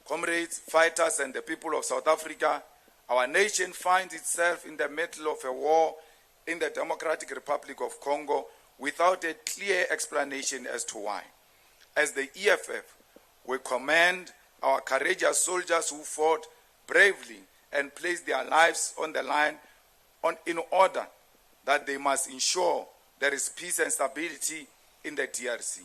Comrades, fighters, and the people of South Africa, our nation finds itself in the middle of a war in the Democratic Republic of Congo without a clear explanation as to why. As the EFF, we commend our courageous soldiers who fought bravely and placed their lives on the line in order that they must ensure there is peace and stability in the DRC.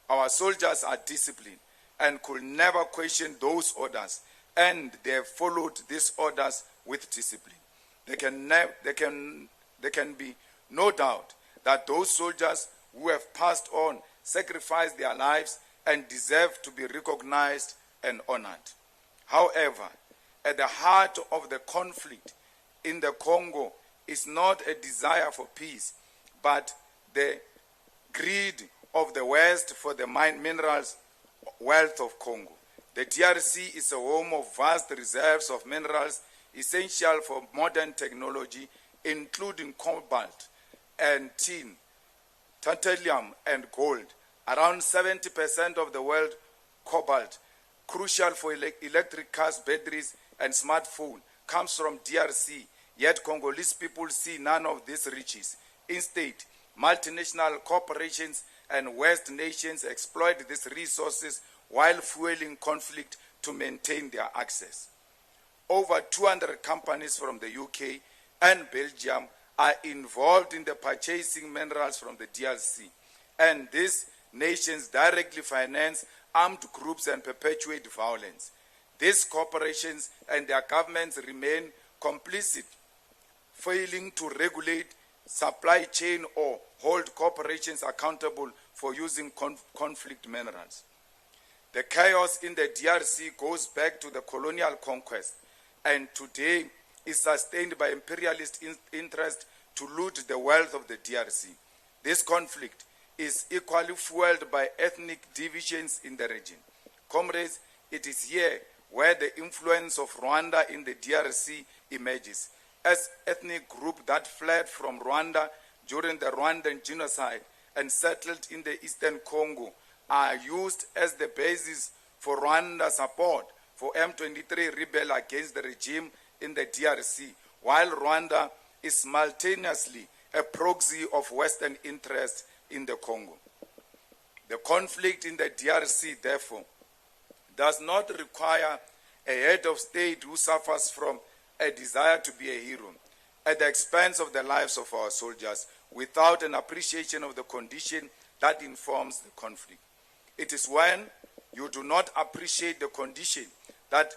Our soldiers are disciplined and could never question those orders, and they have followed these orders with discipline. There can be no doubt that those soldiers who have passed on sacrificed their lives and deserve to be recognized and honored. However, at the heart of the conflict in the Congo is not a desire for peace, but the greed of the West for the minerals wealth of Congo. The DRC is a home of vast reserves of minerals essential for modern technology, including cobalt and tin, titanium and gold. Around 70% of the world cobalt, crucial for electric cars, batteries, and smartphones, comes from DRC, yet Congolese people see none of these riches. Instead, multinational corporations and West nations exploit these resources while fueling conflict to maintain their access. Over 200 companies from the UK and Belgium are involved in the purchasing minerals from the DRC, and these nations directly finance armed groups and perpetuate violence. These corporations and their governments remain complicit, failing to regulate supply chain or hold corporations accountable for using conflict minerals. The chaos in the DRC goes back to the colonial conquest, and today is sustained by imperialist interest to loot the wealth of the DRC. This conflict is equally fueled by ethnic divisions in the region. Comrades, it is here where the influence of Rwanda in the DRC emerges. As ethnic group that fled from Rwanda during the Rwandan genocide and settled in the eastern Congo are used as the basis for Rwanda support for M23 rebel against the regime in the DRC, while Rwanda is simultaneously a proxy of Western interests in the Congo. The conflict in the DRC, therefore, does not require a head of state who suffers from a desire to be a hero at the expense of the lives of our soldiers without an appreciation of the condition that informs the conflict. It is when you do not appreciate the condition that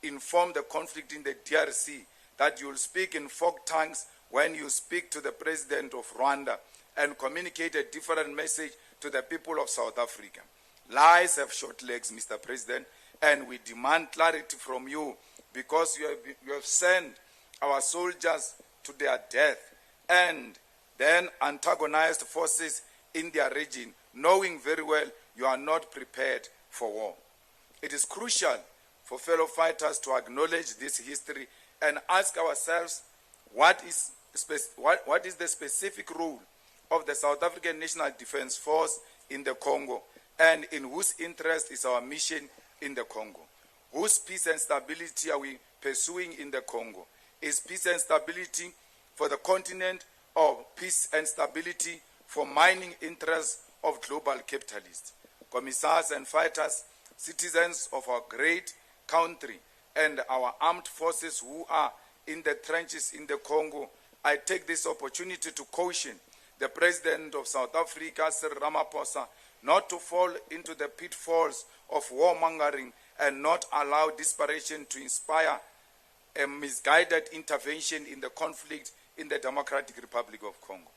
inform the conflict in the DRC that you will speak in folk tongues when you speak to the president of Rwanda and communicate a different message to the people of South Africa. Lies have short legs, Mr. President, and we demand clarity from you because you have sent our soldiers to their death and then antagonized forces in their region, knowing very well you are not prepared for war. It is crucial for fellow fighters to acknowledge this history and ask ourselves what is the specific role of the South African National Defense Force in the Congo, and in whose interest is our mission in the Congo? Whose peace and stability are we pursuing in the Congo? Is peace and stability for the continent or peace and stability for mining interests of global capitalists? Commissars and fighters, citizens of our great country and our armed forces who are in the trenches in the Congo, I take this opportunity to caution the President of South Africa, Cyril Ramaphosa, not to fall into the pitfalls of warmongering and not allow desperation to inspire a misguided intervention in the conflict in the Democratic Republic of Congo.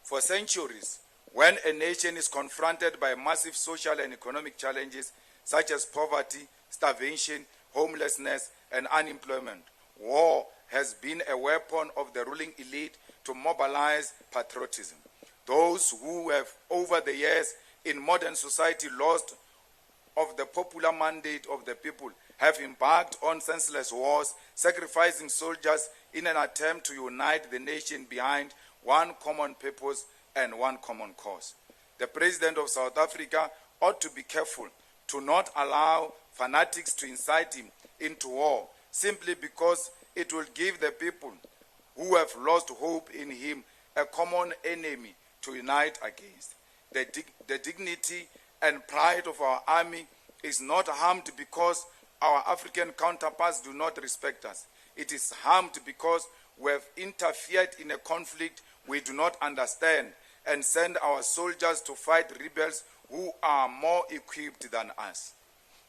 For centuries, when a nation is confronted by massive social and economic challenges such as poverty, starvation, homelessness, and unemployment, war has been a weapon of the ruling elite to mobilize patriotism. Those who have over the years in modern society lost of the popular mandate of the people have embarked on senseless wars, sacrificing soldiers in an attempt to unite the nation behind one common purpose and one common cause. The President of South Africa ought to be careful to not allow fanatics to incite him into war, simply because it will give the people who have lost hope in him a common enemy to unite against. The dignity and pride of our army is not harmed because our African counterparts do not respect us. It is harmed because we have interfered in a conflict we do not understand and send our soldiers to fight rebels who are more equipped than us.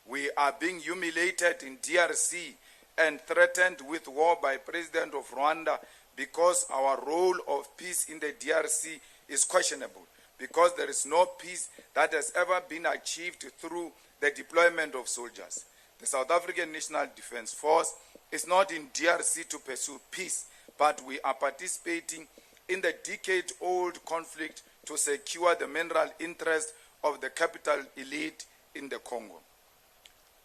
We are being humiliated in DRC and threatened with war by President of Rwanda because our role of peace in the DRC is questionable, because there is no peace that has ever been achieved through the deployment of soldiers. The South African National Defence Force is not in DRC to pursue peace, but we are participating in the decade-old conflict to secure the mineral interest of the capital elite in the Congo.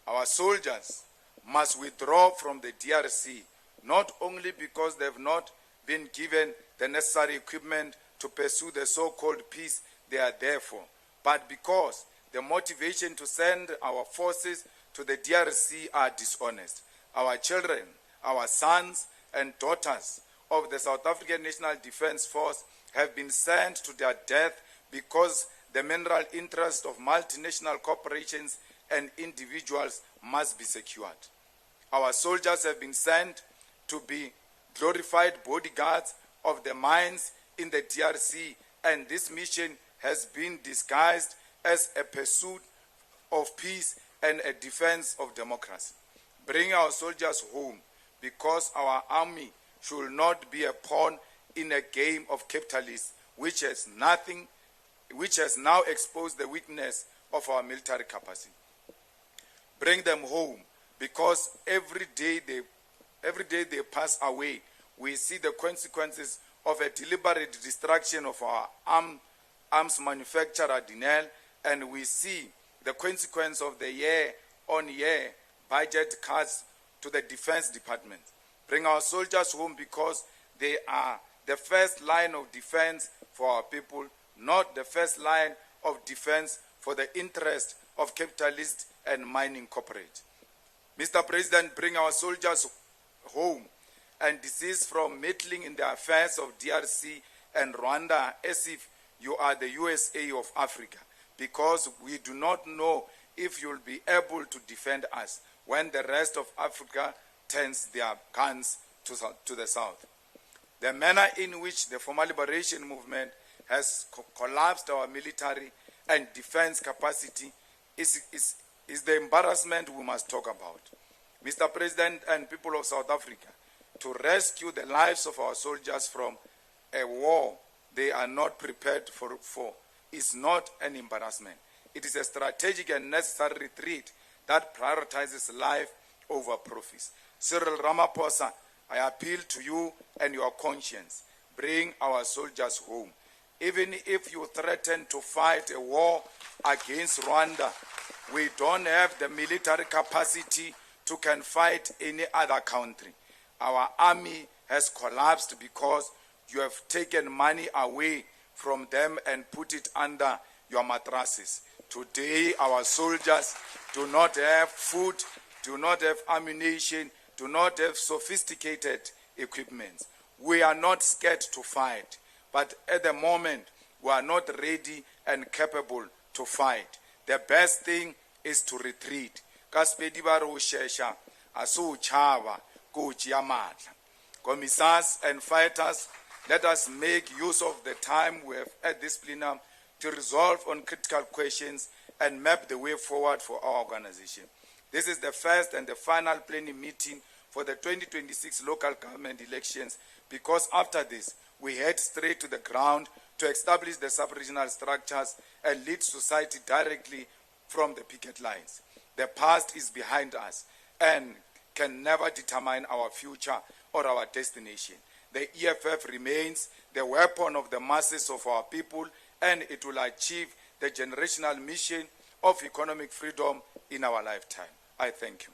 Our soldiers must withdraw from the DRC, not only because they have not been given the necessary equipment to pursue the so-called peace they are there for, but because the motivation to send our forces to the DRC are dishonest. Our children, our sons and daughters of the South African National Defence Force have been sent to their death because the mineral interests of multinational corporations and individuals must be secured. Our soldiers have been sent to be glorified bodyguards of the mines in the DRC, and this mission has been disguised as a pursuit of peace and a defense of democracy. Bring our soldiers home, because our army should not be a pawn in a game of capitalists which has now exposed the weakness of our military capacity. Bring them home, because every day they pass away, we see the consequences of a deliberate destruction of our arms manufacturer, Dinel, and we see the consequence of the year-on-year budget cuts to the Defense Department. Bring our soldiers home, because they are the first line of defense for our people, not the first line of defense for the interest of capitalists and mining corporates. Mr. President, bring our soldiers home and desist from meddling in the affairs of DRC and Rwanda as if you are the USA of Africa, because we do not know if you'll be able to defend us when the rest of Africa turns their guns to the south. The manner in which the former liberation movement has collapsed our military and defense capacity is the embarrassment we must talk about. Mr. President and people of South Africa, to rescue the lives of our soldiers from a war they are not prepared for is not an embarrassment. It is a strategic and necessary retreat that prioritizes life over profits. Cyril Ramaphosa, I appeal to you and your conscience. Bring our soldiers home. Even if you threaten to fight a war against Rwanda, we don't have the military capacity to can fight any other country. Our army has collapsed because you have taken money away from them and put it under your mattresses. Today, our soldiers do not have food, do not have ammunition, do not have sophisticated equipment. We are not scared to fight, but at the moment, we are not ready and capable to fight. The best thing is to retreat. Commissars and fighters, let us make use of the time we have at this plenum to resolve on critical questions and map the way forward for our organization. This is the first and the final plenary meeting for the 2026 local government elections, because after this, we head straight to the ground to establish the sub-regional structures and lead society directly from the picket lines. The past is behind us and can never determine our future or our destination. The EFF remains the weapon of the masses of our people, and it will achieve the generational mission of economic freedom in our lifetime. I thank you.